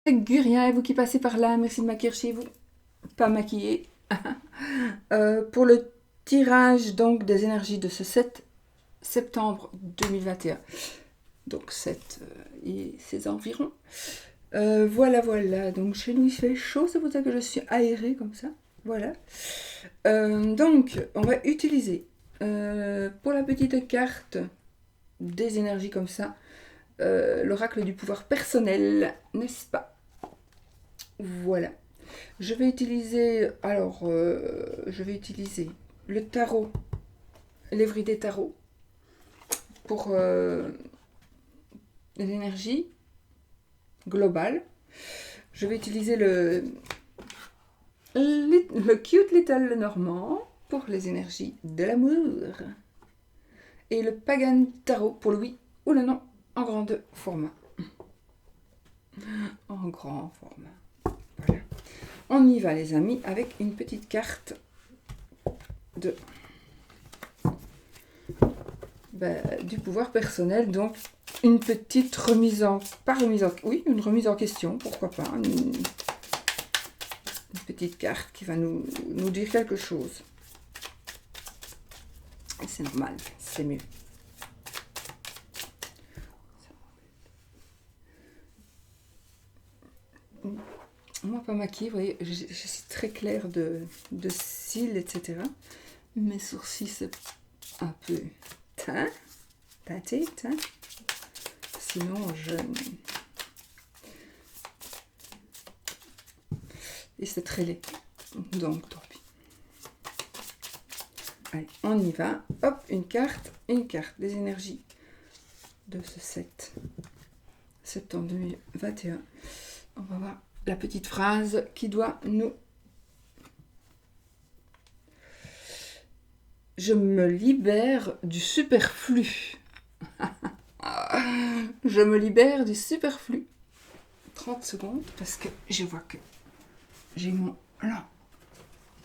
Gurien, et vous qui passez par là, merci de m'accueillir chez vous. Pas maquillé. Pour le tirage donc des énergies de ce 7 septembre 2021. Donc 7 et ses environs. Voilà. Donc chez nous il fait chaud, c'est pour ça que je suis aérée comme ça. Voilà. Donc on va utiliser pour la petite carte des énergies comme ça, l'oracle du pouvoir personnel, n'est-ce pas? Voilà. Je vais utiliser, le tarot, l'Everyday Tarot, pour l'énergie globale. Je vais utiliser le Cute Little Lenormand pour les énergies de l'amour. Et le Pagan Tarot pour le oui ou le non en grand format. En grand format. Voilà. On y va les amis avec une petite carte de du pouvoir personnel, donc une petite remise en une remise en question, pourquoi pas, une petite carte qui va nous dire quelque chose. C'est normal, c'est mieux. Moi pas maquillée, vous voyez, je suis très claire de cils, etc. Mes sourcils c'est un peu teinté. Sinon et c'est très laid, donc tant pis. Allez, on y va. Hop, une carte des énergies de ce 7 septembre 2021. On va voir la petite phrase qui doit nous... Je me libère du superflu. Je me libère du superflu. 30 secondes, parce que je vois que j'ai mon... Là,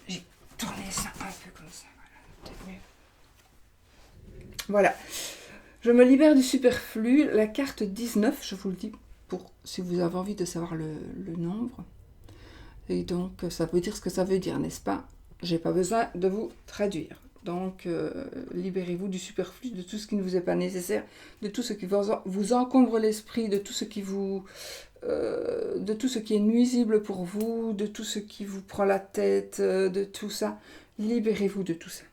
j'ai tourné ça un peu comme ça. Voilà. Je me libère du superflu. La carte 19, je vous le dis, pour si vous avez envie de savoir le nombre. Et donc, ça veut dire ce que ça veut dire, n'est-ce pas? J'ai pas besoin de vous traduire. Donc, libérez-vous du superflu, de tout ce qui ne vous est pas nécessaire, de tout ce qui vous encombre l'esprit, de tout ce qui vous... de tout ce qui est nuisible pour vous, de tout ce qui vous prend la tête, de tout ça. Libérez-vous de tout ça.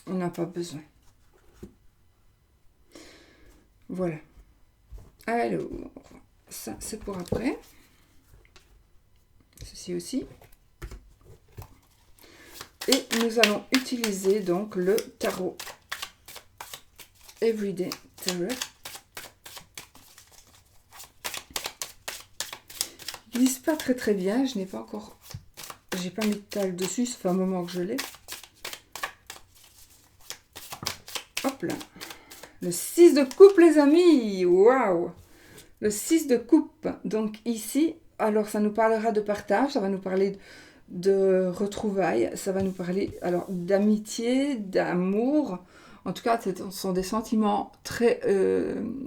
On n'a pas besoin. Voilà. Alors, ça c'est pour après. Ceci aussi. Et nous allons utiliser donc le tarot Everyday Tarot. Il glisse pas très bien, je n'ai pas encore... J'ai pas mis de talle dessus, ça fait un moment que je l'ai. Hop là. Le 6 de coupe les amis. Waouh. Le 6 de coupe. Donc ici, alors ça nous parlera de partage, ça va nous parler de retrouvailles, ça va nous parler alors d'amitié, d'amour. En tout cas, ce sont des sentiments très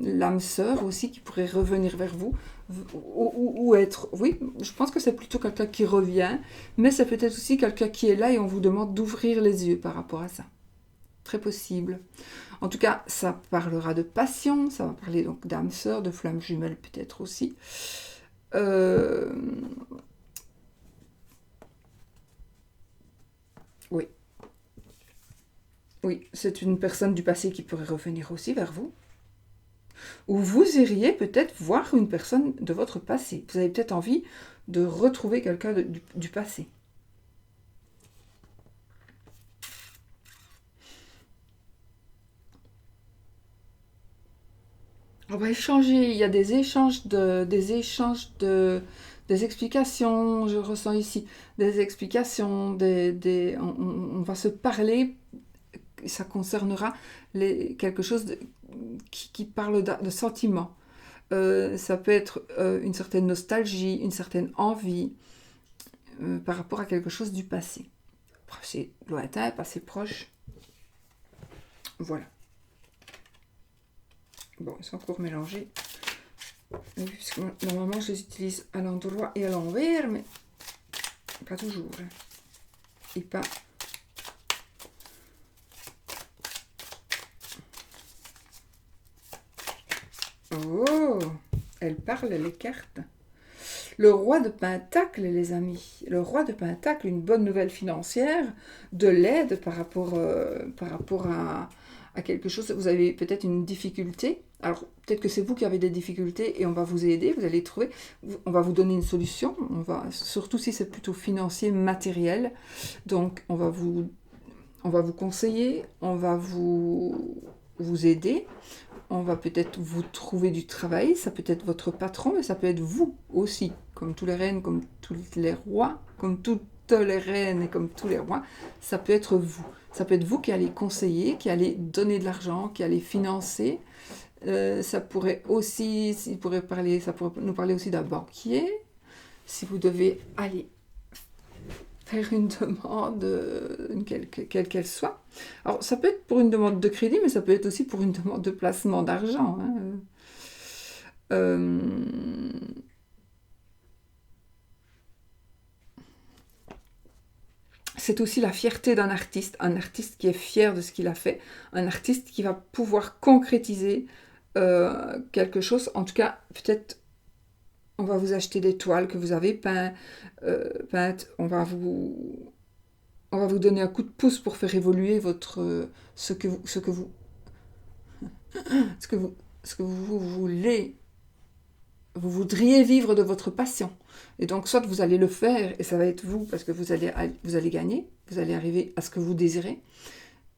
l'âme sœur aussi qui pourrait revenir vers vous ou être... Oui, je pense que c'est plutôt quelqu'un qui revient, mais c'est peut-être aussi quelqu'un qui est là et on vous demande d'ouvrir les yeux par rapport à ça. Très possible. En tout cas, ça parlera de passion, ça va parler donc d'âme sœur, de flamme jumelle peut-être aussi. Oui. Oui, c'est une personne du passé qui pourrait revenir aussi vers vous. Ou vous iriez peut-être voir une personne de votre passé. Vous avez peut-être envie de retrouver quelqu'un du passé. On va échanger, il y a des explications, je ressens ici, des explications, on va se parler, ça concernera quelque chose qui parle de sentiments. Ça peut être une certaine nostalgie, une certaine envie par rapport à quelque chose du passé. Passé lointain, passé proche. Voilà. Bon, ils sont encore mélangés. Oui, parce que normalement, je les utilise à l'endroit et à l'envers, mais pas toujours. Hein. Et pas... Oh, elles parlent, les cartes. Le roi de Pentacle, les amis. Le roi de Pentacle, une bonne nouvelle financière, de l'aide par rapport à quelque chose. Vous avez peut-être une difficulté. Alors, peut-être que c'est vous qui avez des difficultés et on va vous aider, vous allez trouver. On va vous donner une solution. Surtout si c'est plutôt financier, matériel. Donc, on va vous conseiller, on va vous aider. On va peut-être vous trouver du travail, ça peut être votre patron, mais ça peut être vous aussi, comme tous les reines, comme tous les rois, comme toutes les reines et comme tous les rois, ça peut être vous. Ça peut être vous qui allez conseiller, qui allez donner de l'argent, qui allez financer. Ça pourrait aussi, ça pourrait nous parler aussi d'un banquier. Si vous devez aller faire une demande, quelle qu'elle soit. Alors, ça peut être pour une demande de crédit, mais ça peut être aussi pour une demande de placement d'argent. Hein. Euh, c'est aussi la fierté d'un artiste, un artiste qui est fier de ce qu'il a fait, un artiste qui va pouvoir concrétiser quelque chose, en tout cas, peut-être on va vous acheter des toiles que vous avez peintes, on va vous donner un coup de pouce pour faire évoluer ce que vous, ce que vous, ce que vous voulez. Vous voudriez vivre de votre passion. Et donc, soit vous allez le faire, et ça va être vous, parce que vous allez gagner, vous allez arriver à ce que vous désirez.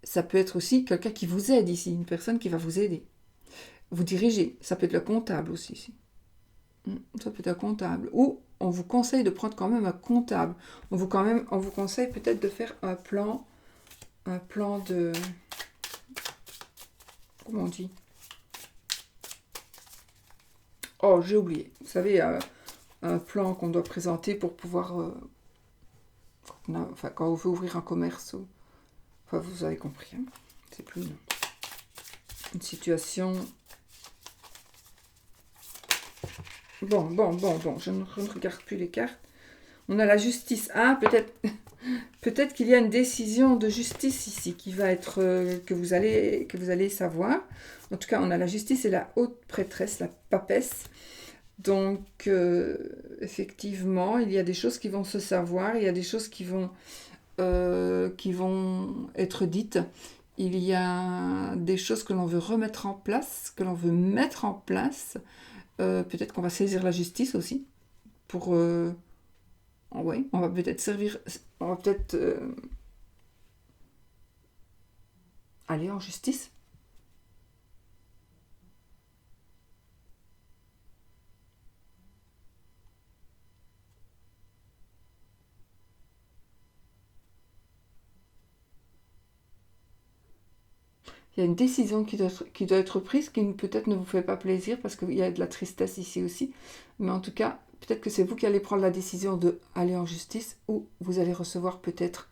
Ça peut être aussi quelqu'un qui vous aide ici, une personne qui va vous aider. Vous dirigez, ça peut être le comptable aussi ici. Ça peut être un comptable. Ou on vous conseille de prendre quand même un comptable. On vous conseille peut-être de faire un plan de... Comment on dit? Oh, j'ai oublié. Vous savez, un plan qu'on doit présenter pour pouvoir... quand on veut ouvrir un commerce. Enfin, vous avez compris. Hein. C'est plus une situation... Bon, je ne regarde plus les cartes. On a la justice. Ah, peut-être qu'il y a une décision de justice ici qui va être que vous allez savoir. En tout cas, on a la justice et la haute prêtresse, la papesse. Donc, effectivement, il y a des choses qui vont se savoir, il y a des choses qui vont être dites. Il y a des choses que l'on veut remettre en place, que l'on veut mettre en place. Peut-être qu'on va saisir la justice aussi pour... ouais, on va peut-être aller en justice. Il y a une décision qui doit être prise qui peut-être ne vous fait pas plaisir parce qu'il y a de la tristesse ici aussi. Mais en tout cas, peut-être que c'est vous qui allez prendre la décision d'aller en justice ou vous allez recevoir peut-être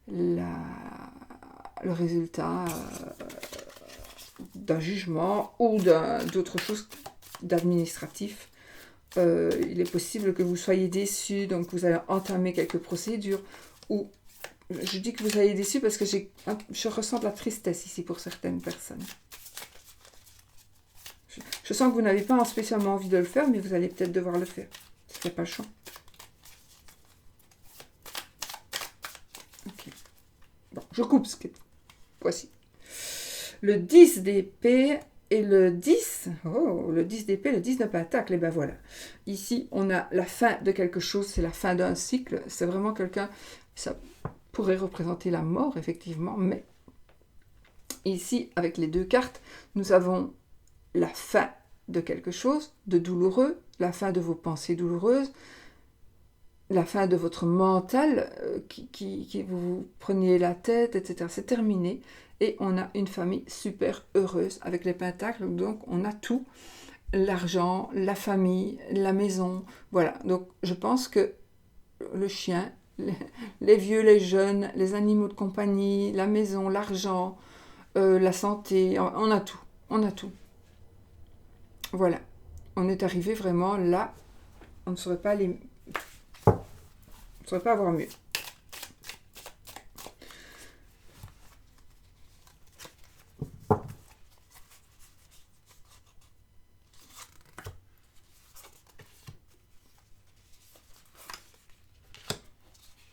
le résultat d'un jugement ou d'autre chose d'administratif. Il est possible que vous soyez déçu, donc vous allez entamer quelques procédures ou je dis que vous soyez déçu parce que je ressens de la tristesse ici pour certaines personnes. Je sens que vous n'avez pas spécialement envie de le faire, mais vous allez peut-être devoir le faire. C'est pas le choix. Ok. Bon, je coupe ce qui est... Voici. Le 10 d'épée et le 10. Oh, le 10 d'épée, le 10 de pentacle. Et ben voilà. Ici, on a la fin de quelque chose, c'est la fin d'un cycle. C'est vraiment quelqu'un... Ça pourrait représenter la mort, effectivement, mais ici, avec les deux cartes, nous avons la fin de quelque chose de douloureux, la fin de vos pensées douloureuses, la fin de votre mental, qui vous preniez la tête, etc. C'est terminé, et on a une famille super heureuse avec les pentacles, donc on a tout, l'argent, la famille, la maison, voilà. Donc je pense que le chien, les vieux, les jeunes, les animaux de compagnie, la maison, l'argent, la santé, on a tout. Voilà. on est arrivé vraiment là, on ne saurait pas aller, on ne saurait pas avoir mieux.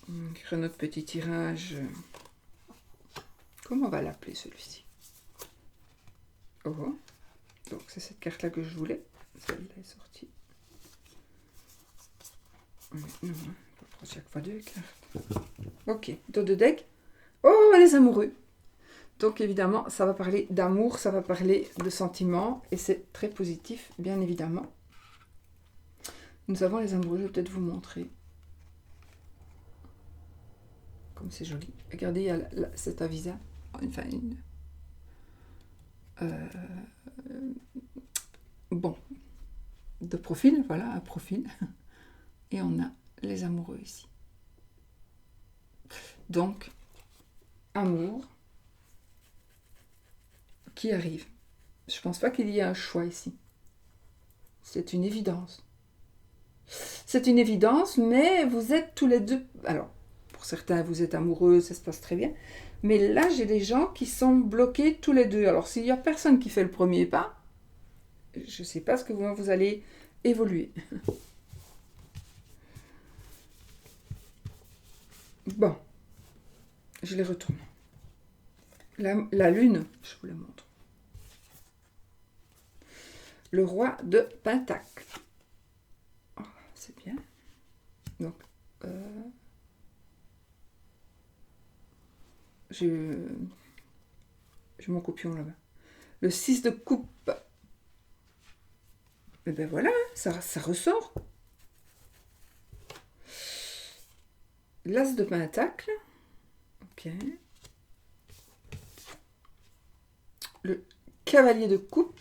On va écrire notre petit tirage. Comment on va l'appeler celui-ci? Oh, donc c'est cette carte-là que je voulais. Celle-là est sortie. Non, pas prendre chaque fois deux cartes. Ok, dos de deck. Oh, les amoureux. Donc évidemment, ça va parler d'amour, ça va parler de sentiments, et c'est très positif, bien évidemment. Nous avons les amoureux, je vais peut-être vous montrer. Comme c'est joli. Regardez, il y a cet avisa. Enfin, bon, de profil, voilà, un profil. Et on a les amoureux ici. Donc, amour qui arrive. Je pense pas qu'il y ait un choix ici. C'est une évidence. C'est une évidence, mais vous êtes tous les deux... Alors, pour certains, vous êtes amoureux, ça se passe très bien. Mais là, j'ai des gens qui sont bloqués tous les deux. Alors, s'il n'y a personne qui fait le premier pas, je ne sais pas ce que vous allez évoluer. Bon, je les retourne. La lune, je vous la montre. Le roi de Pentacle. Oh, c'est bien. Donc, j'ai mon copion là-bas. Le 6 de coupe. Et ben voilà, ça ressort. L'as de Pentacle. Ok. Le cavalier de coupe.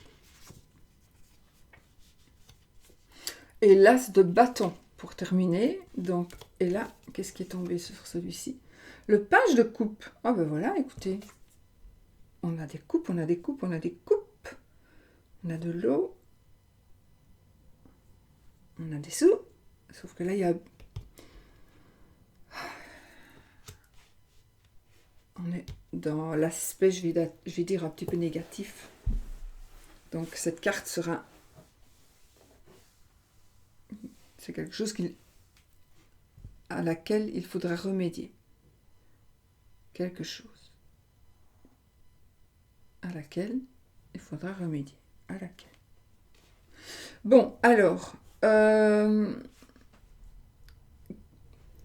Et l'as de bâton pour terminer. Donc, et là, qu'est-ce qui est tombé sur celui-ci? Le page de coupe. Ah ben voilà, écoutez. On a des coupes, on a des coupes, on a des coupes. On a de l'eau. On a des sous. Sauf que là, il y a... On est dans l'aspect, je vais dire, un petit peu négatif. Donc, cette carte sera... C'est quelque chose à laquelle il faudra remédier. Quelque chose. À laquelle il faudra remédier. À laquelle. Bon, alors...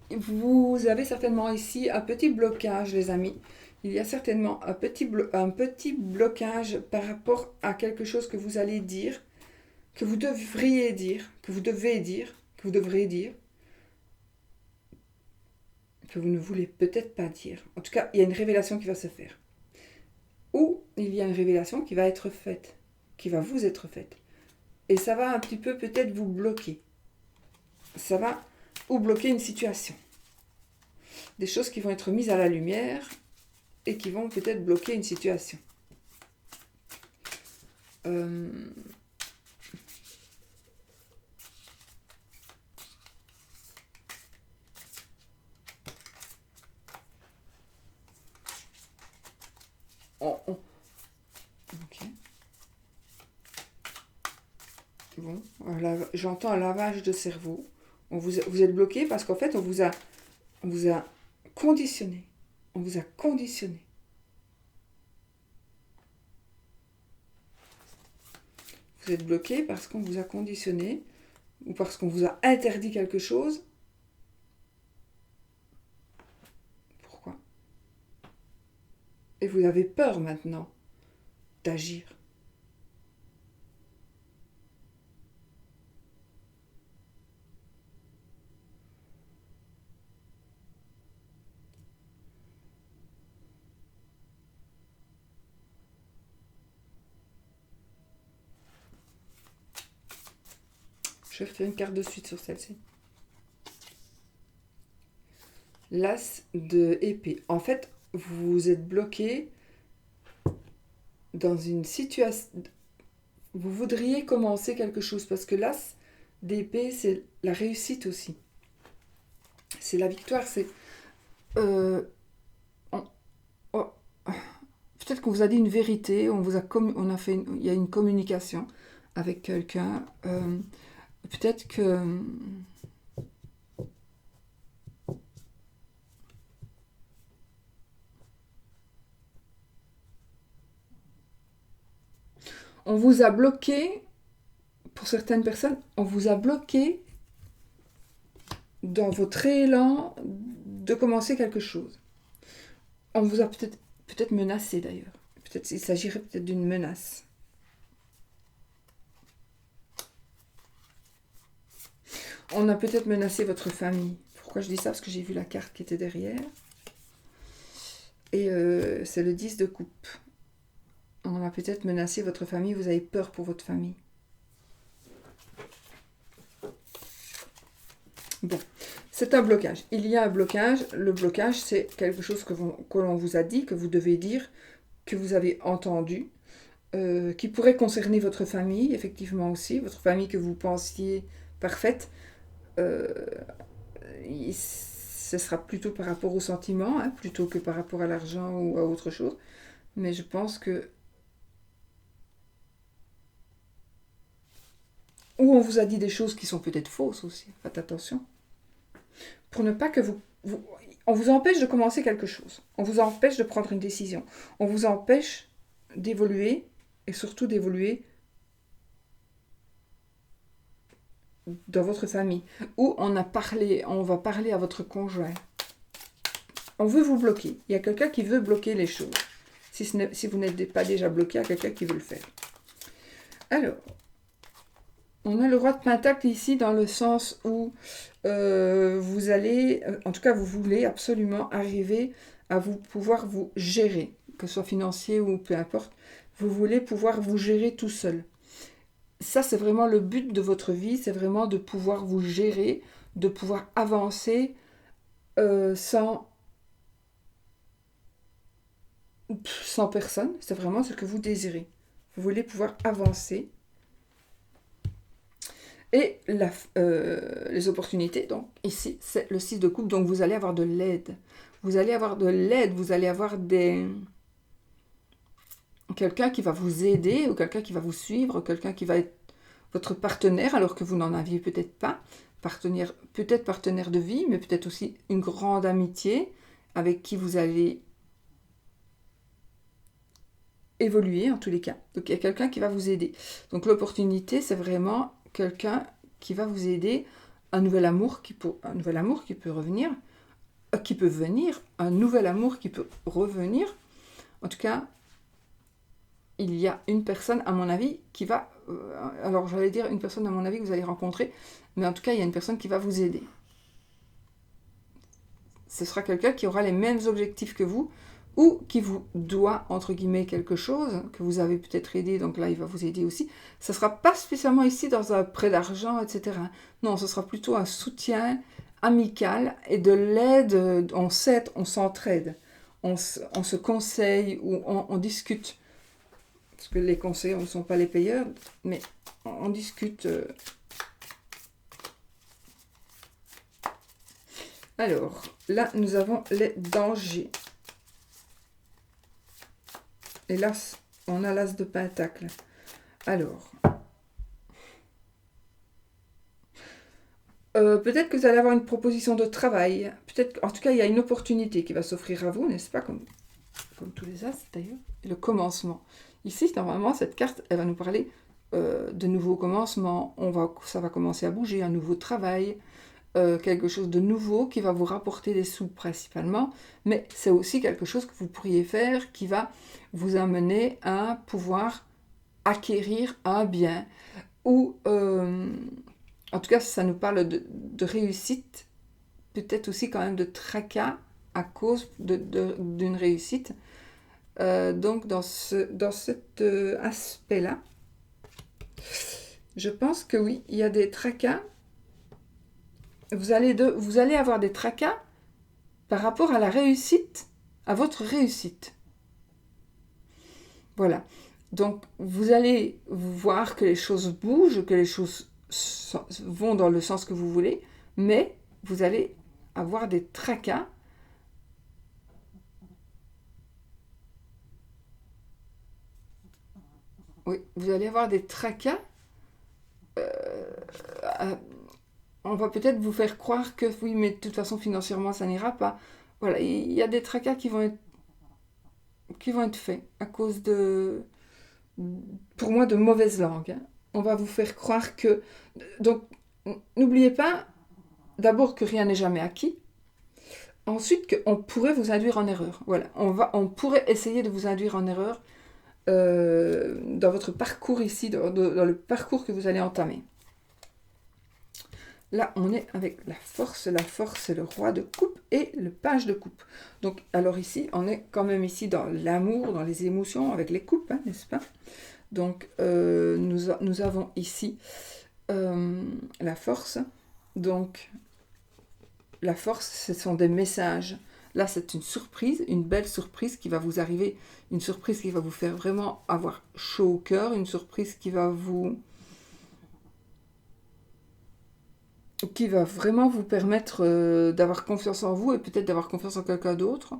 vous avez certainement ici un petit blocage, les amis. Il y a certainement un petit blocage par rapport à quelque chose que vous allez dire, que vous devriez dire, que vous devez dire, que vous devrez dire, que vous ne voulez peut-être pas dire. En tout cas, il y a une révélation qui va se faire. Ou il y a une révélation qui va être faite, qui va vous être faite. Et ça va un petit peu peut-être vous bloquer. Ça va ou bloquer une situation. Des choses qui vont être mises à la lumière et qui vont peut-être bloquer une situation. Ok. Bon, j'entends un lavage de cerveau. Vous êtes bloqué parce qu'en fait, on vous a conditionné. On vous a conditionné. Vous êtes bloqué parce qu'on vous a conditionné ou parce qu'on vous a interdit quelque chose. Pourquoi? Et vous avez peur maintenant d'agir. Je fais une carte de suite sur celle-ci. L'as de épée. En fait, vous êtes bloqué dans une situation... vous voudriez commencer quelque chose, parce que l'as d'épée, c'est la réussite aussi. C'est la victoire, c'est... on- oh, peut-être qu'on vous a dit une vérité, on a fait il y a une communication avec quelqu'un. Peut-être que... On vous a bloqué, pour certaines personnes, on vous a bloqué dans votre élan de commencer quelque chose. On vous a peut-être menacé d'ailleurs. Peut-être il s'agirait peut-être d'une menace. On a peut-être menacé votre famille. Pourquoi je dis ça? Parce que j'ai vu la carte qui était derrière. Et c'est le 10 de coupe. On a peut-être menacé votre famille. Vous avez peur pour votre famille. Bon, c'est un blocage. Il y a un blocage. Le blocage, c'est quelque chose que l'on vous a dit, que vous devez dire, que vous avez entendu, qui pourrait concerner votre famille, effectivement aussi, votre famille que vous pensiez parfaite. Ce sera plutôt par rapport aux sentiments, hein, plutôt que par rapport à l'argent ou à autre chose. Mais je pense que... Ou on vous a dit des choses qui sont peut-être fausses aussi. Faites attention. Pour ne pas que on vous empêche de commencer quelque chose. On vous empêche de prendre une décision. On vous empêche d'évoluer, et surtout d'évoluer dans votre famille. Ou on va parler à votre conjoint. On veut vous bloquer. Il y a quelqu'un qui veut bloquer les choses. Si vous n'êtes pas déjà bloqué, il y a quelqu'un qui veut le faire. Alors, on a le roi de Pentacle ici dans le sens où vous allez, en tout cas vous voulez absolument arriver à pouvoir vous gérer, que ce soit financier ou peu importe, vous voulez pouvoir vous gérer tout seul. Ça, c'est vraiment le but de votre vie, c'est vraiment de pouvoir vous gérer, de pouvoir avancer sans personne. C'est vraiment ce que vous désirez. Vous voulez pouvoir avancer. Et les opportunités, donc ici, c'est le 6 de coupe, donc vous allez avoir de l'aide. Vous allez avoir de l'aide, vous allez avoir quelqu'un qui va vous aider, ou quelqu'un qui va vous suivre, quelqu'un qui va être votre partenaire, alors que vous n'en aviez peut-être pas. Peut-être partenaire de vie, mais peut-être aussi une grande amitié avec qui vous allez évoluer en tous les cas. Donc il y a quelqu'un qui va vous aider. Donc l'opportunité, c'est vraiment quelqu'un qui va vous aider, un nouvel amour qui peut revenir, qui peut venir, un nouvel amour qui peut revenir. En tout cas, il y a une personne, à mon avis, qui va... alors j'allais dire une personne, à mon avis, que vous allez rencontrer, mais en tout cas, il y a une personne qui va vous aider. Ce sera quelqu'un qui aura les mêmes objectifs que vous, ou qui vous doit, entre guillemets, quelque chose, que vous avez peut-être aidé, donc là, il va vous aider aussi. Ça ne sera pas spécialement ici dans un prêt d'argent, etc. Non, ce sera plutôt un soutien amical et de l'aide, on s'aide, on s'entraide, on se conseille ou on discute. Parce que les conseillers ne sont pas les payeurs, mais on discute. Alors, là, nous avons les dangers. Et là, on a l'as de pentacle. Alors, peut-être que vous allez avoir une proposition de travail. Peut-être, en tout cas, il y a une opportunité qui va s'offrir à vous, n'est-ce pas, comme tous les as d'ailleurs. Le commencement. Ici, normalement, cette carte, elle va nous parler de nouveaux commencements. Ça va commencer à bouger, un nouveau travail, quelque chose de nouveau qui va vous rapporter des sous principalement, mais c'est aussi quelque chose que vous pourriez faire qui va vous amener à pouvoir acquérir un bien. Ou, en tout cas, ça nous parle de réussite, peut-être aussi quand même de tracas à cause d'une réussite. Donc, dans cet aspect-là, je pense que oui, il y a des tracas. Vous allez avoir des tracas par rapport à la réussite, à votre réussite. Voilà. Donc, vous allez voir que les choses bougent, que les choses vont dans le sens que vous voulez, mais vous allez avoir des tracas. Oui, vous allez avoir des tracas. On va peut-être vous faire croire que oui, mais de toute façon, financièrement, ça n'ira pas. Voilà, il y a des tracas qui vont être faits à cause de, pour moi, de mauvaise langue. Hein. On va vous faire croire que... Donc, n'oubliez pas, d'abord, que rien n'est jamais acquis. Ensuite, qu'on pourrait vous induire en erreur. Voilà, on pourrait essayer de vous induire en erreur dans votre parcours ici, dans le parcours que vous allez entamer. Là, on est avec la force, c'est le roi de coupe et le page de coupe. Donc, alors ici, on est quand même ici dans l'amour, dans les émotions, avec les coupes, hein, n'est-ce pas? Donc, nous avons ici la force. Donc, la force, ce sont des messages. Là, c'est une surprise, une belle surprise qui va vous arriver, une surprise qui va vous faire vraiment avoir chaud au cœur, une surprise qui va vraiment vous permettre d'avoir confiance en vous et peut-être d'avoir confiance en quelqu'un d'autre.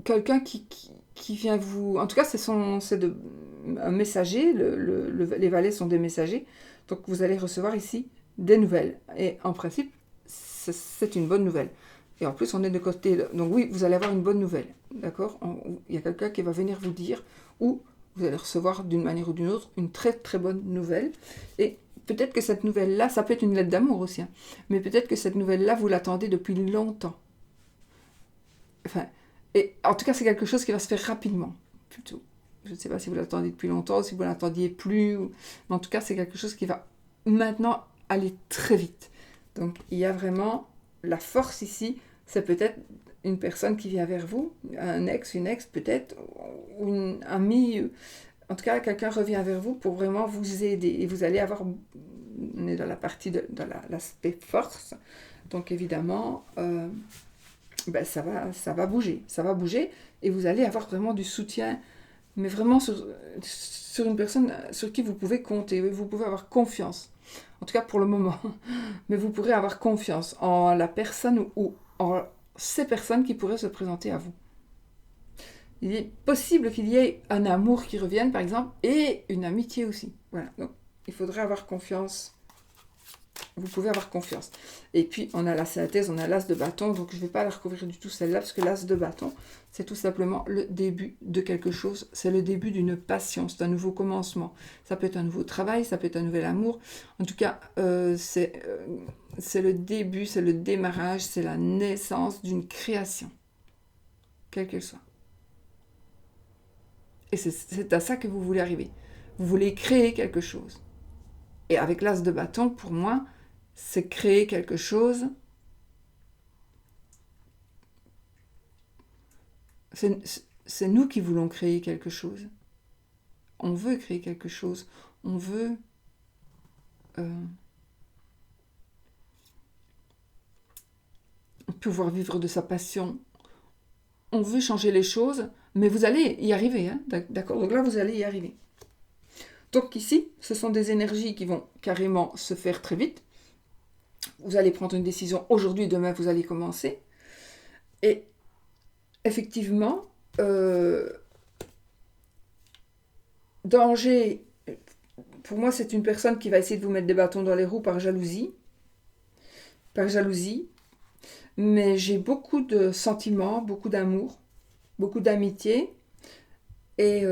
Quelqu'un qui vient vous... En tout cas, c'est un messager, les valets sont des messagers, donc vous allez recevoir ici des nouvelles. Et en principe, c'est une bonne nouvelle. Et en plus, on est de côté... Donc oui, vous allez avoir une bonne nouvelle, d'accord? Il y a quelqu'un qui va venir vous dire, ou vous allez recevoir d'une manière ou d'une autre une très très bonne nouvelle. Et peut-être que cette nouvelle-là, ça peut être une lettre d'amour aussi, hein, mais peut-être que cette nouvelle-là, vous l'attendez depuis longtemps. Enfin... Et en tout cas, c'est quelque chose qui va se faire rapidement, plutôt. Je ne sais pas si vous l'attendiez depuis longtemps, si vous ne l'attendiez plus. Mais en tout cas, c'est quelque chose qui va maintenant aller très vite. Donc, il y a vraiment la force ici. C'est peut-être une personne qui vient vers vous, un ex, une ex peut-être, ou une amie. En tout cas, quelqu'un revient vers vous pour vraiment vous aider. Et vous allez avoir... On est dans la partie de l'aspect force. Donc, évidemment... Ben, ça va bouger et vous allez avoir vraiment du soutien, mais vraiment sur une personne sur qui vous pouvez compter, vous pouvez avoir confiance, en tout cas pour le moment, mais vous pourrez avoir confiance en la personne ou en ces personnes qui pourraient se présenter à vous. Il est possible qu'il y ait un amour qui revienne par exemple et une amitié aussi, voilà, donc il faudrait avoir confiance. Vous pouvez avoir confiance. Et puis, on a la synthèse, on a l'as de bâton. Donc, je ne vais pas la recouvrir du tout, celle-là, parce que l'as de bâton, c'est tout simplement le début de quelque chose. C'est le début d'une passion. C'est un nouveau commencement. Ça peut être un nouveau travail, ça peut être un nouvel amour. En tout cas, c'est le début, c'est le démarrage, c'est la naissance d'une création. Quelle qu'elle soit. Et c'est à ça que vous voulez arriver. Vous voulez créer quelque chose. Et avec l'as de bâton, pour moi, c'est créer quelque chose. C'est nous qui voulons créer quelque chose. On veut créer quelque chose. On veut pouvoir vivre de sa passion. On veut changer les choses, mais vous allez y arriver. Hein, d'accord? Donc là, vous allez y arriver. Donc ici, ce sont des énergies qui vont carrément se faire très vite. Vous allez prendre une décision aujourd'hui, demain, vous allez commencer. Et effectivement, danger, pour moi, c'est une personne qui va essayer de vous mettre des bâtons dans les roues par jalousie. Mais j'ai beaucoup de sentiments, beaucoup d'amour, beaucoup d'amitié. Et...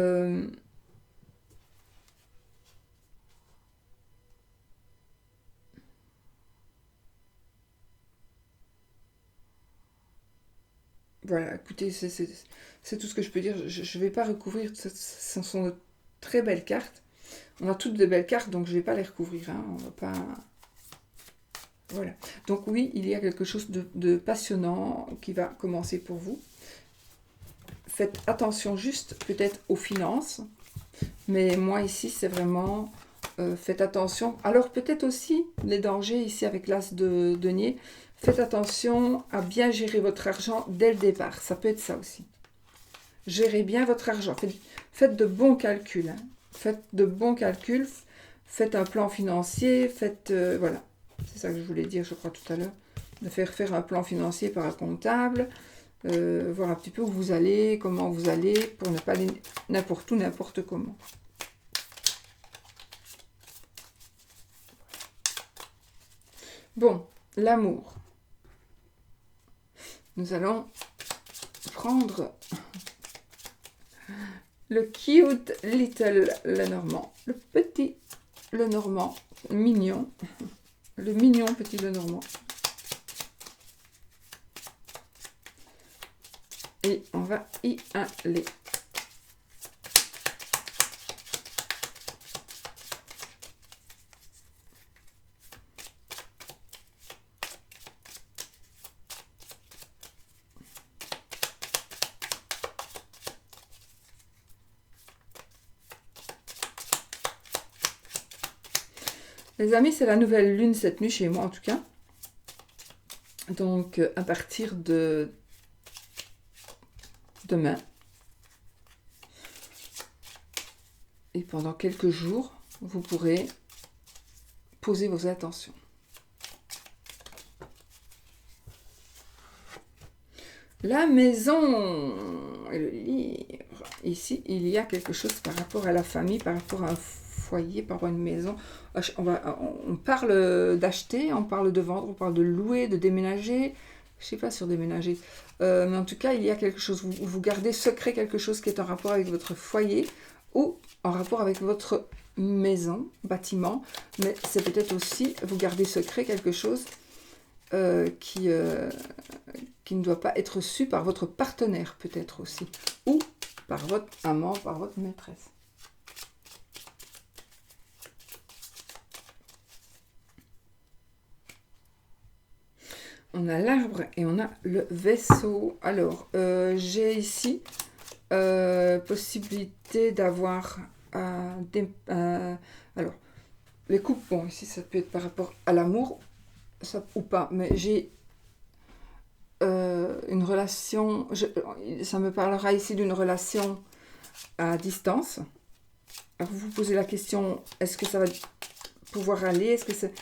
voilà, écoutez, c'est tout ce que je peux dire. Je ne vais pas recouvrir, ce sont de très belles cartes. On a toutes de belles cartes, donc je ne vais pas les recouvrir. Hein. On va pas... Voilà. Donc oui, il y a quelque chose de passionnant qui va commencer pour vous. Faites attention juste peut-être aux finances. Mais moi ici, c'est vraiment... faites attention. Alors peut-être aussi les dangers ici avec l'as de denier. Faites attention à bien gérer votre argent dès le départ. Ça peut être ça aussi. Gérez bien votre argent. Faites de bons calculs. Hein. Faites de bons calculs. Faites un plan financier. Faites... voilà. C'est ça que je voulais dire, je crois, tout à l'heure. De faire un plan financier par un comptable. Voir un petit peu où vous allez, comment vous allez, pour ne pas aller n'importe où, n'importe comment. Bon, l'amour. Nous allons prendre le cute little Lenormand. Le petit Lenormand, mignon. Le mignon petit Lenormand. Et on va y aller. Les amis, c'est la nouvelle lune cette nuit chez moi en tout cas. Donc à partir de demain et pendant quelques jours, vous pourrez poser vos intentions. La maison et le livre. Ici, il y a quelque chose par rapport à la famille, par rapport à un foyer, par rapport à une maison. On parle d'acheter, on parle de vendre, on parle de louer, de déménager. Je ne sais pas sur déménager. Mais en tout cas, il y a quelque chose. Vous gardez secret quelque chose qui est en rapport avec votre foyer ou en rapport avec votre maison, bâtiment. Mais c'est peut-être aussi, vous gardez secret quelque chose qui ne doit pas être su par votre partenaire, peut-être aussi. Ou par votre amant, par votre maîtresse. On a l'arbre et on a le vaisseau. Alors, j'ai ici possibilité d'avoir alors, les couples, bon, ici ça peut être par rapport à l'amour, ça ou pas, mais j'ai une relation, ça me parlera ici d'une relation à distance. Alors, vous vous posez la question, est-ce que ça va pouvoir aller? Est-ce que c'est...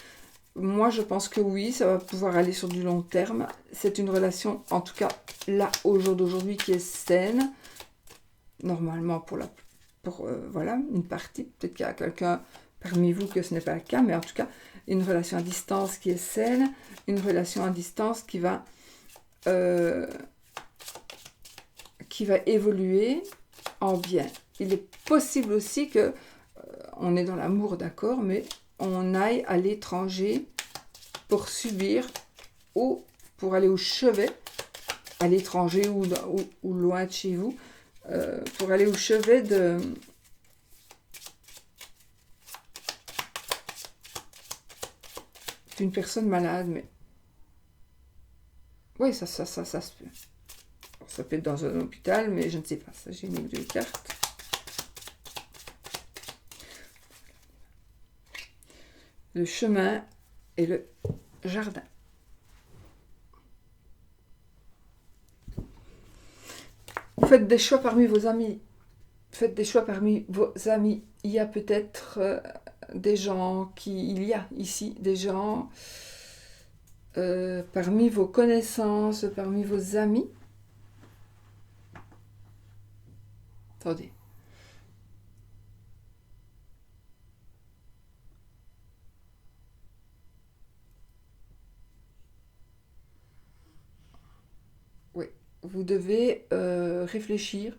Moi, je pense que oui, ça va pouvoir aller sur du long terme. C'est une relation, en tout cas, là, au jour d'aujourd'hui, qui est saine. Normalement, voilà, une partie. Peut-être qu'il y a quelqu'un parmi vous que ce n'est pas le cas, mais en tout cas, une relation à distance qui est saine. Une relation à distance qui va évoluer en bien. Il est possible aussi que on est dans l'amour, d'accord, mais on aille à l'étranger pour subir ou pour aller au chevet, à l'étranger ou loin de chez vous, pour aller au chevet d'une personne malade. Mais oui, ça se peut. Ça peut être dans un hôpital, mais je ne sais pas. Ça, j'ai mis deux cartes. Le chemin et le jardin. Faites des choix parmi vos amis. Faites des choix parmi vos amis. Il y a peut-être des gens il y a ici des gens parmi vos connaissances, parmi vos amis. Attendez. Oui, vous devez réfléchir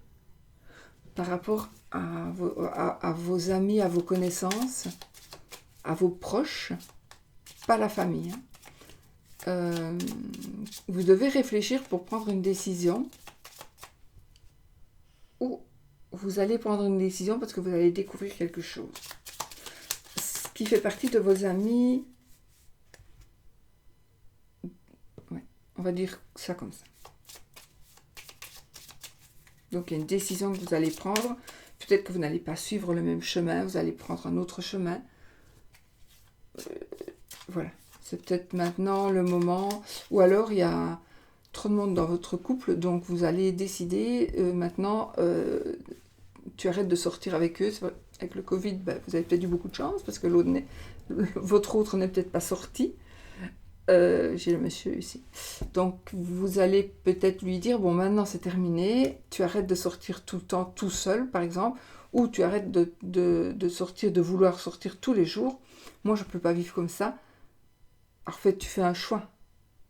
par rapport à vos amis, à vos connaissances, à vos proches, pas la famille. Hein. Vous devez réfléchir pour prendre une décision ou vous allez prendre une décision parce que vous allez découvrir quelque chose. Ce qui fait partie de vos amis, ouais, on va dire ça comme ça. Donc, il y a une décision que vous allez prendre. Peut-être que vous n'allez pas suivre le même chemin. Vous allez prendre un autre chemin. Voilà. C'est peut-être maintenant le moment, ou alors il y a trop de monde dans votre couple, donc vous allez décider maintenant, tu arrêtes de sortir avec eux. Avec le Covid, ben, vous avez peut-être eu beaucoup de chance, parce que votre autre n'est peut-être pas sorti. J'ai le monsieur ici. Donc vous allez peut-être lui dire, bon maintenant c'est terminé, tu arrêtes de sortir tout le temps tout seul par exemple, ou tu arrêtes de sortir, de vouloir sortir tous les jours. Moi je ne peux pas vivre comme ça. Alors en fait tu fais un choix.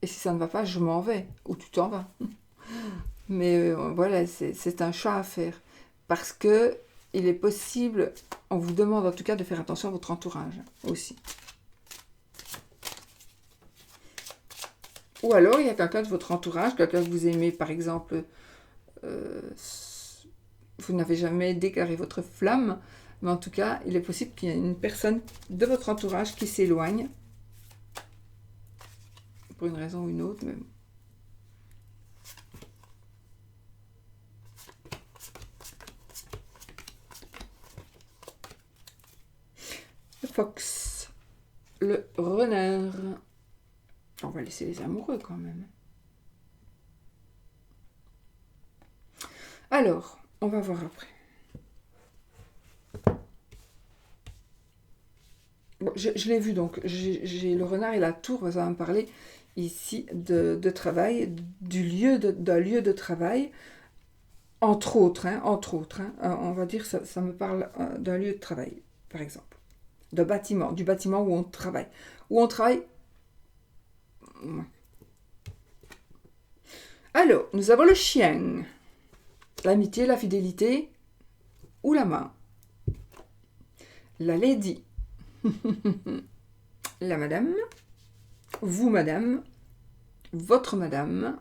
Et si ça ne va pas, je m'en vais, ou tu t'en vas. Mais voilà, c'est un choix à faire. Parce que il est possible, on vous demande en tout cas de faire attention à votre entourage aussi. Ou alors, il y a quelqu'un de votre entourage, quelqu'un que vous aimez, par exemple, euh, vous n'avez jamais déclaré votre flamme, mais en tout cas, il est possible qu'il y ait une personne de votre entourage qui s'éloigne, pour une raison ou une autre, même. Le fox, le renard. On va laisser les amoureux quand même. Alors, on va voir après. Bon, je l'ai vu donc, j'ai le renard et la tour, ça va me parler ici de travail, d'un lieu de travail, entre autres, on va dire ça me parle d'un lieu de travail, par exemple, du bâtiment où on travaille. Où on travaille. Alors, nous avons le chien, l'amitié, la fidélité ou la main. La lady, la madame, vous madame, votre madame.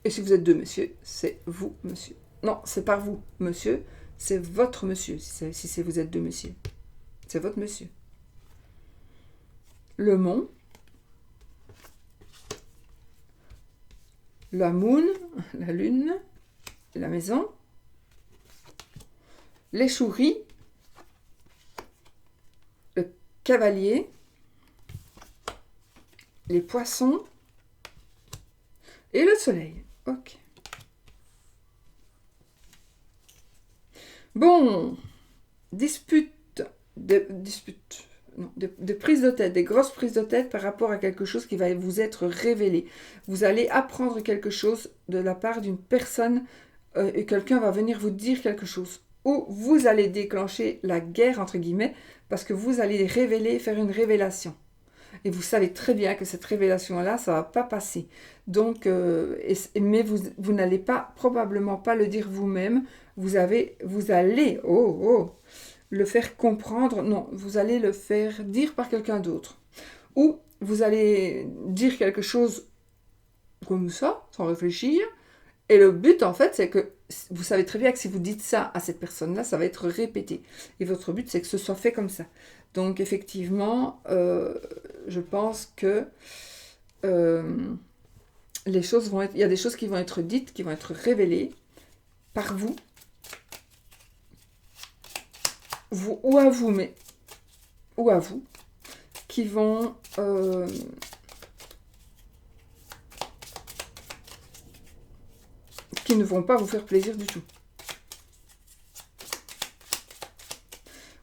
Et si vous êtes deux monsieur, c'est vous monsieur. Non, c'est pas vous monsieur, c'est votre monsieur, si vous êtes deux monsieur. C'est votre monsieur. Le mont, la moon, la lune, la maison, l'échourie, le cavalier, les poissons et le soleil. Ok. Bon, des prises de tête, des grosses prises de tête par rapport à quelque chose qui va vous être révélé. Vous allez apprendre quelque chose de la part d'une personne et quelqu'un va venir vous dire quelque chose. Ou vous allez déclencher la guerre, entre guillemets, parce que vous allez révéler, faire une révélation. Et vous savez très bien que cette révélation-là, ça ne va pas passer. Donc, mais vous n'allez pas, probablement pas le dire vous-même. Vous allez, le faire comprendre. Non, vous allez le faire dire par quelqu'un d'autre. Ou vous allez dire quelque chose comme ça, sans réfléchir. Et le but, en fait, c'est que vous savez très bien que si vous dites ça à cette personne-là, ça va être répété. Et votre but, c'est que ce soit fait comme ça. Donc, effectivement, je pense que les choses vont être... Il y a des choses qui vont être dites, qui vont être révélées par vous ou à vous, qui vont... qui ne vont pas vous faire plaisir du tout.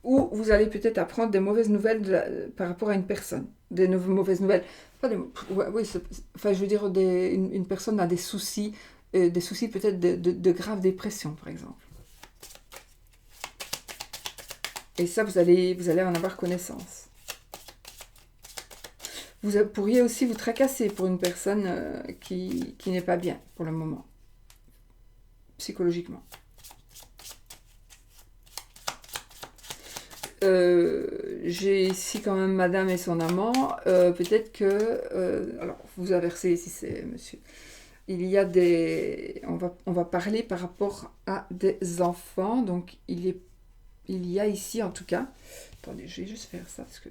Ou vous allez peut-être apprendre des mauvaises nouvelles par rapport à une personne. Des mauvaises nouvelles. Enfin, je veux dire, une personne a des soucis peut-être de grave dépression, par exemple. Et ça, vous allez en avoir connaissance. Vous pourriez aussi vous tracasser pour une personne qui n'est pas bien pour le moment, psychologiquement. J'ai ici quand même madame et son amant. Peut-être que... alors, vous inversez ici, c'est monsieur. Il y a des... On va parler par rapport à des enfants. Donc, il y a ici, en tout cas... Attendez, je vais juste faire ça, parce que...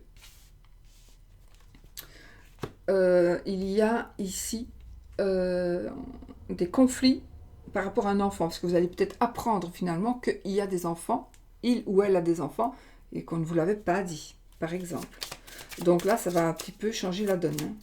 il y a ici des conflits par rapport à un enfant. Parce que vous allez peut-être apprendre, finalement, qu'il y a des enfants. Il ou elle a des enfants... et qu'on ne vous l'avait pas dit, par exemple. Donc là, ça va un petit peu changer la donne. Hein.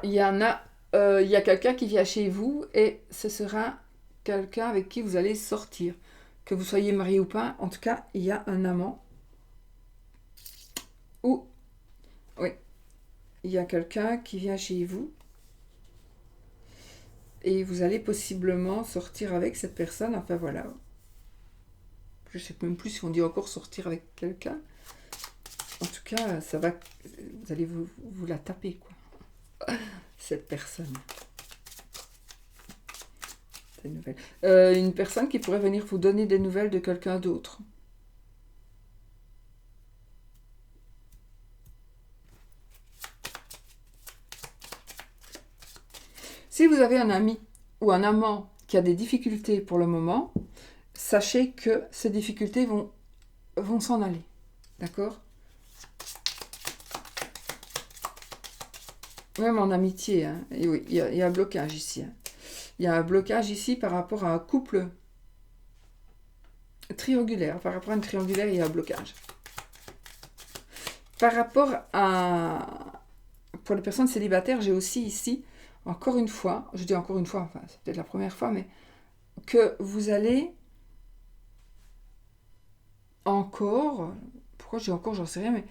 Il y a quelqu'un qui vient chez vous et ce sera quelqu'un avec qui vous allez sortir. Que vous soyez marié ou pas, en tout cas, il y a un amant. Ou, oui, il y a quelqu'un qui vient chez vous et vous allez possiblement sortir avec cette personne. Enfin voilà. Je ne sais même plus si on dit encore sortir avec quelqu'un. En tout cas, ça va. Vous allez vous la taper, quoi. Cette personne. Des nouvelles. Une personne qui pourrait venir vous donner des nouvelles de quelqu'un d'autre. Si vous avez un ami ou un amant qui a des difficultés pour le moment, sachez que ces difficultés vont s'en aller. D'accord? Même en amitié, hein. Et oui, il y a un blocage ici. Hein. Il y a un blocage ici par rapport à un couple triangulaire. Par rapport à une triangulaire, il y a un blocage. Par rapport à... Pour les personnes célibataires, j'ai aussi ici, encore une fois, je dis encore une fois, enfin c'est peut-être la première fois, mais que vous allez encore... Pourquoi je dis encore, j'en sais rien, mais...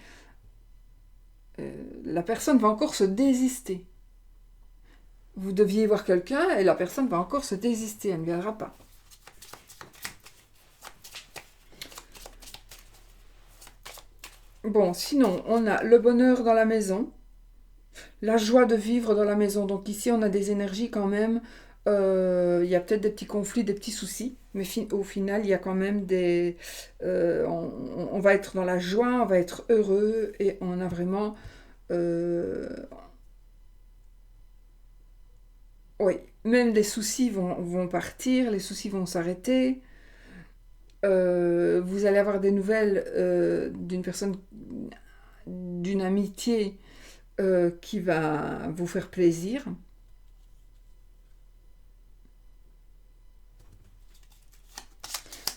la personne va encore se désister. Vous deviez voir quelqu'un et la personne va encore se désister, elle ne viendra pas. Bon, sinon, on a le bonheur dans la maison, la joie de vivre dans la maison. Donc ici, on a des énergies quand même. Il y a peut-être des petits conflits, des petits soucis, mais au final, il y a quand même des... on va être dans la joie, on va être heureux et on a vraiment... oui, même les soucis vont partir, les soucis vont s'arrêter. Vous allez avoir des nouvelles d'une personne, d'une amitié qui va vous faire plaisir.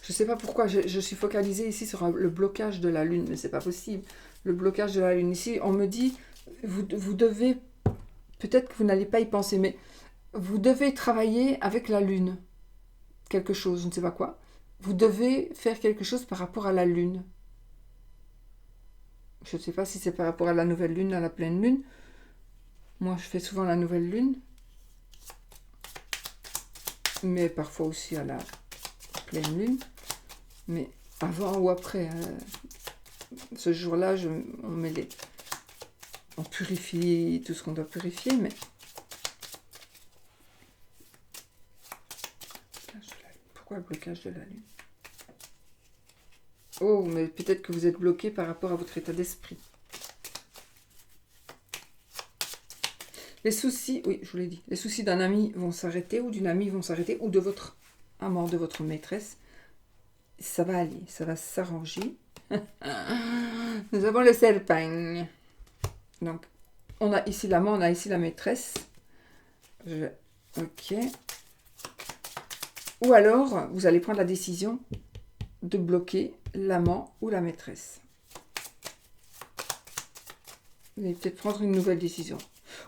Je ne sais pas pourquoi, je suis focalisée ici sur le blocage de la Lune, mais c'est pas possible. Le blocage de la Lune. Ici, on me dit, vous devez, peut-être que vous n'allez pas y penser, mais vous devez travailler avec la Lune. Quelque chose, je ne sais pas quoi. Vous devez faire quelque chose par rapport à la Lune. Je ne sais pas si c'est par rapport à la nouvelle Lune, à la pleine Lune. Moi, je fais souvent la nouvelle Lune. Mais parfois aussi à la pleine Lune. Mais avant ou après, ce jour-là, on purifie tout ce qu'on doit purifier, mais... Pourquoi le blocage de la Lune? Oh, mais peut-être que vous êtes bloqué par rapport à votre état d'esprit. Les soucis, oui, je vous l'ai dit, les soucis d'un ami vont s'arrêter, ou d'une amie vont s'arrêter, ou de votre amant, de votre maîtresse. Ça va aller, ça va s'arranger. Nous avons le serpent. Donc, on a ici l'amant, on a ici la maîtresse. Ok. Ou alors, vous allez prendre la décision de bloquer l'amant ou la maîtresse. Vous allez peut-être prendre une nouvelle décision.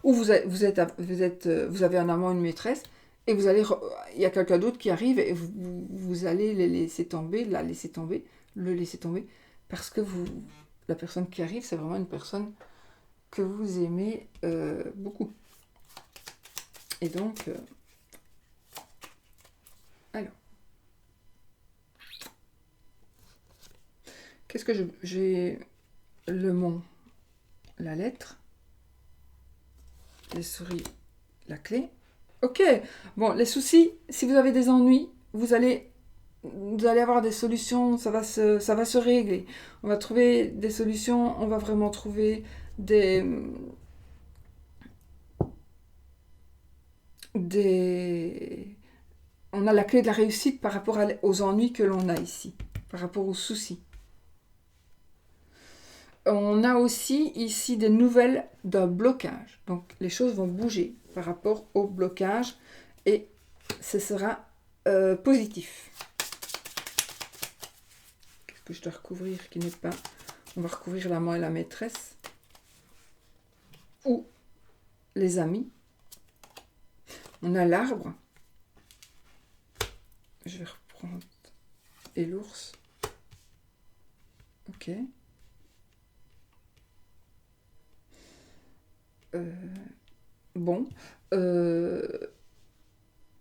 Ou vous avez un amant, une maîtresse, et il y a quelqu'un d'autre qui arrive et vous allez les laisser tomber, le laisser tomber, parce que la personne qui arrive, c'est vraiment une personne que vous aimez beaucoup. Et donc, alors, qu'est-ce que j'ai le mot, la lettre, les souris, la clé. Ok, bon, les soucis, si vous avez des ennuis, vous allez avoir des solutions, ça va se régler. On va trouver des solutions, on va vraiment trouver on a la clé de la réussite par rapport aux ennuis que l'on a ici, par rapport aux soucis. On a aussi ici des nouvelles d'un blocage. Donc les choses vont bouger par rapport au blocage et ce sera positif. Qu'est-ce que je dois recouvrir qui n'est pas... On va recouvrir l'amant et la maîtresse. Ou les amis. On a l'arbre. Je vais reprendre. Et l'ours. Ok. Bon.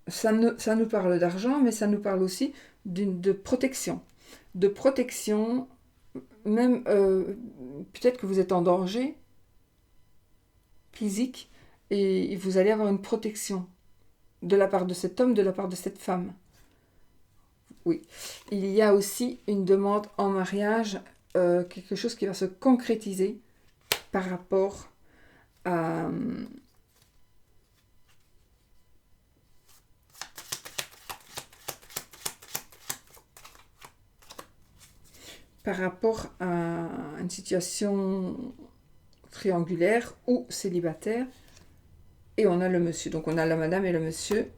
Ça nous parle d'argent, mais ça nous parle aussi de protection. De protection, même peut-être que vous êtes en danger physique et vous allez avoir une protection de la part de cet homme, de la part de cette femme. Oui. Il y a aussi une demande en mariage, quelque chose qui va se concrétiser par rapport à... par rapport à une situation triangulaire ou célibataire. Et on a le monsieur. Donc on a la madame et le monsieur.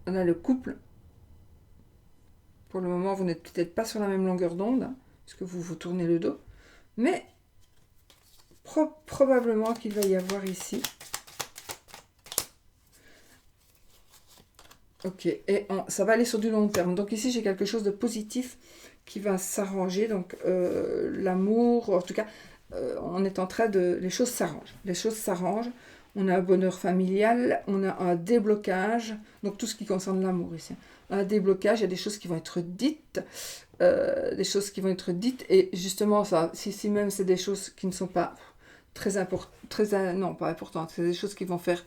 On a le couple. Pour le moment, vous n'êtes peut-être pas sur la même longueur d'onde, hein, puisque vous vous tournez le dos. Mais probablement qu'il va y avoir ici. Ok, et ça va aller sur du long terme. Donc ici, j'ai quelque chose de positif qui va s'arranger. Donc l'amour, en tout cas, on est en train de... Les choses s'arrangent. Les choses s'arrangent. On a un bonheur familial, on a un déblocage. Donc tout ce qui concerne l'amour ici. Un déblocage, il y a des choses qui vont être dites. Et justement, ça, si même c'est des choses qui ne sont pas très importantes, non, pas importantes, c'est des choses qui vont faire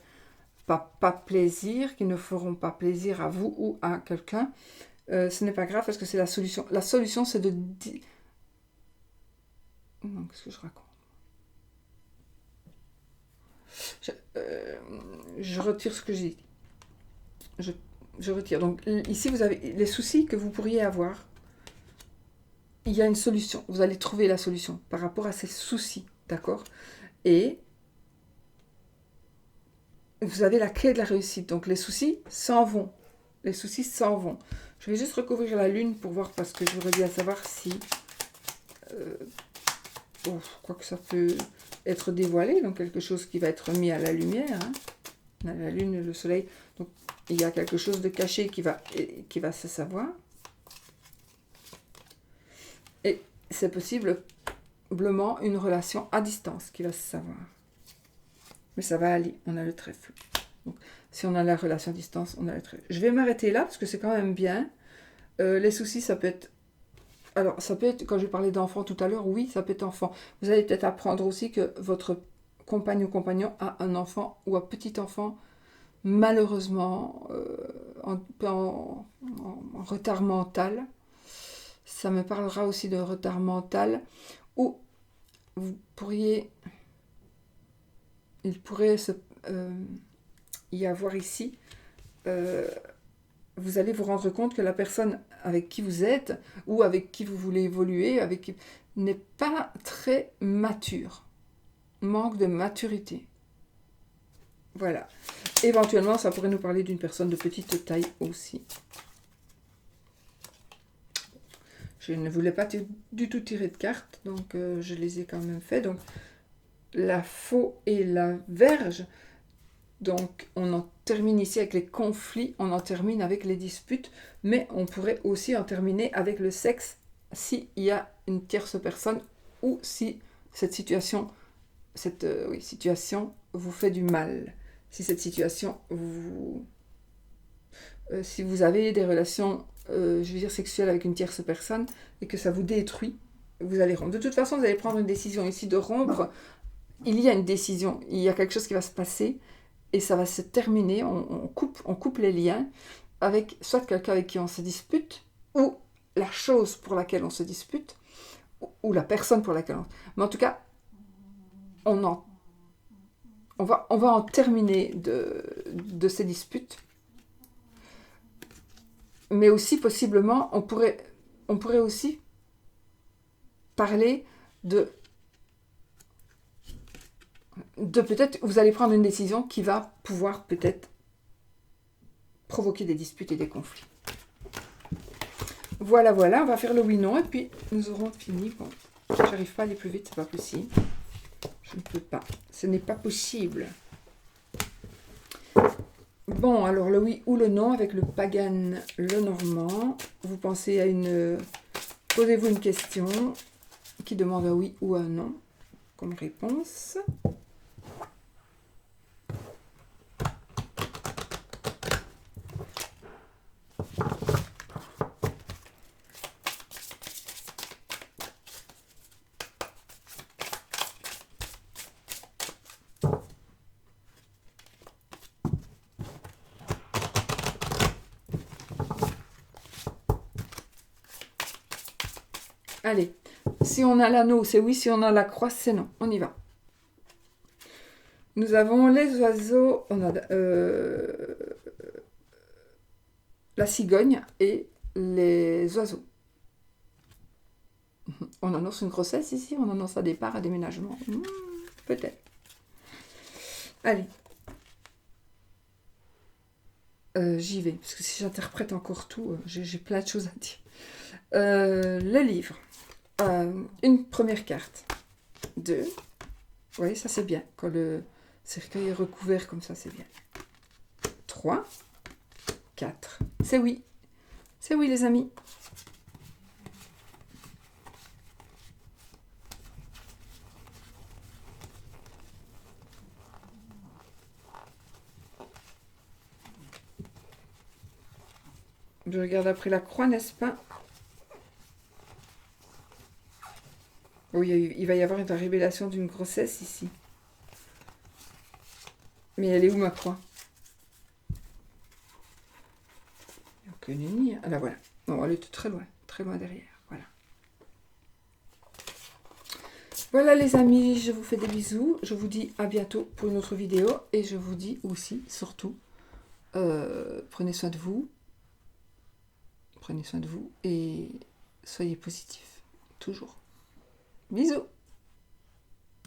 pas plaisir, qui ne feront pas plaisir à vous ou à quelqu'un, ce n'est pas grave parce que c'est la solution. La solution, c'est de... Non, qu'est-ce que je raconte? Je retire ce que j'ai dit. Je retire. Donc ici, vous avez les soucis que vous pourriez avoir. Il y a une solution. Vous allez trouver la solution par rapport à ces soucis. D'accord? Et vous avez la clé de la réussite. Donc les soucis s'en vont. Les soucis s'en vont. Je vais juste recouvrir la lune pour voir parce que je voudrais bien savoir si... je crois que ça peut être dévoilé. Donc quelque chose qui va être mis à la lumière. Hein. On a la lune et le soleil. Donc il y a quelque chose de caché qui va se savoir. Et c'est possiblement une relation à distance qui va se savoir. Mais ça va aller, on a le trèfle. Donc, si on a la relation à distance, on a le trèfle. Je vais m'arrêter là, parce que c'est quand même bien. Les soucis, ça peut être... Alors, ça peut être, quand j'ai parlé d'enfant tout à l'heure, oui, ça peut être enfant. Vous allez peut-être apprendre aussi que votre compagne ou compagnon a un enfant ou un petit enfant, malheureusement, en retard mental. Ça me parlera aussi de retard mental, où vous pourriez... Il pourrait y avoir ici, vous allez vous rendre compte que la personne avec qui vous êtes ou avec qui vous voulez évoluer n'est pas très mature, manque de maturité. Voilà. Éventuellement, ça pourrait nous parler d'une personne de petite taille aussi. Je ne voulais pas du tout tirer de cartes, donc je les ai quand même fait. Donc, la faux et la verge. Donc, on en termine ici avec les conflits, on en termine avec les disputes, mais on pourrait aussi en terminer avec le sexe s'il y a une tierce personne ou si cette situation, situation vous fait du mal. Si cette situation si vous avez des relations, sexuelles avec une tierce personne et que ça vous détruit, vous allez rompre. De toute façon, vous allez prendre une décision ici de rompre. Il y a une décision, il y a quelque chose qui va se passer et ça va se terminer, on coupe les liens avec soit quelqu'un avec qui on se dispute ou la chose pour laquelle on se dispute ou la personne pour laquelle on... Mais en tout cas, on va en terminer de ces disputes. Mais aussi, possiblement, on pourrait aussi parler de peut-être, vous allez prendre une décision qui va pouvoir peut-être provoquer des disputes et des conflits. Voilà, voilà, on va faire le oui-non et puis nous aurons fini. Bon, j'arrive pas à aller plus vite, c'est pas possible. Je ne peux pas, ce n'est pas possible. Bon, alors le oui ou le non avec le pagan, le normand. Vous pensez à une... Posez-vous une question qui demande un oui ou un non comme réponse. Allez, si on a l'anneau, c'est oui, si on a la croix, c'est non. On y va. Nous avons les oiseaux, on a la cigogne et les oiseaux. On annonce une grossesse ici, on annonce un départ, un déménagement. Peut-être. Allez. J'y vais, parce que si j'interprète encore tout, j'ai plein de choses à dire. Le livre. Une première carte. 2. Oui, ça c'est bien. Quand le cercueil est recouvert comme ça, c'est bien. 3. 4. C'est oui. C'est oui, les amis. Je regarde après la croix, n'est-ce pas? Oui, il va y avoir une révélation d'une grossesse ici. Mais elle est où ma croix? Il n'y a aucune unie. Ah là, voilà. Non, elle est très loin derrière. Voilà. Voilà les amis, je vous fais des bisous. Je vous dis à bientôt pour une autre vidéo. Et je vous dis aussi, surtout, prenez soin de vous. Prenez soin de vous et soyez positifs. Toujours. Bisous.